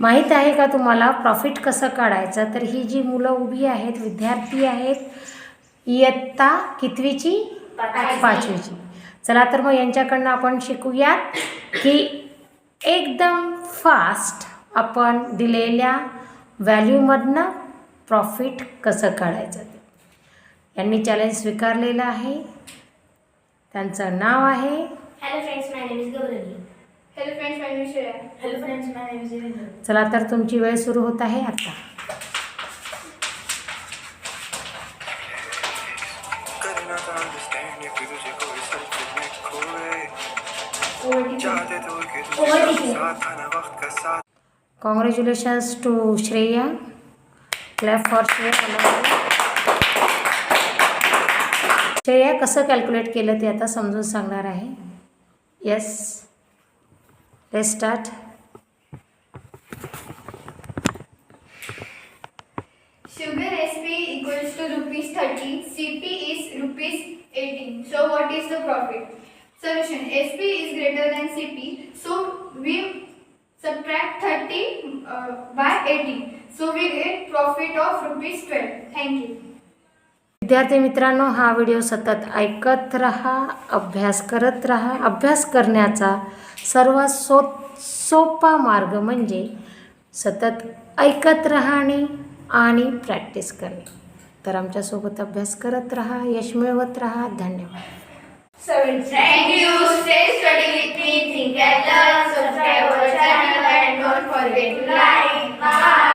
माहीत आहे का तुम्हाला प्रॉफिट कसं काढायचं? तर ही जी मुलं उभी आहेत, विद्यार्थी आहेत, इयत्ता कितवीची? पाचवीची. चला तर मग यांच्याकडनं आपण शिकूयात की एकदम फास्ट आपण दिलेल्या व्हॅल्यूमधनं प्रॉफिट कसं काढायचं ते. यांनी चॅलेंज स्वीकारलेलं आहे. त्यांचं नाव आहे Hello friends, my name is Gauravi. Hello friends, my name is Shreya. Hello friends, my name is Devendra. चला तर तुमची वेळ सुरू होत आहे आता. Congratulations to Shreya. Clap for Shreya. Shreya कसं कॅल्क्युलेट केलं ते आता समजून सांगणार आहे. Yes, let's start. Sugar SP equals to rupees 30, CP is rupees 18. So what is the profit? Solution: SP is greater than CP, so we subtract 30 by 18. So we get profit of rupees 12. Thank you. विद्यार्थी मित्रांनो, हा video सतत ऐकत राहा, अभ्यास करत राहा. अभ्यास करण्याचा सर्वात सोपा मार्ग म्हणजे सतत ऐकत राहणे आणि प्रॅक्टिस करणे. तर आमच्यासोबत अभ्यास करत राहा, यश मिळवत राहा. धन्यवाद. Thank you. Stay study with me. Think and learn. Subscribe our channel and don't forget to like. Bye.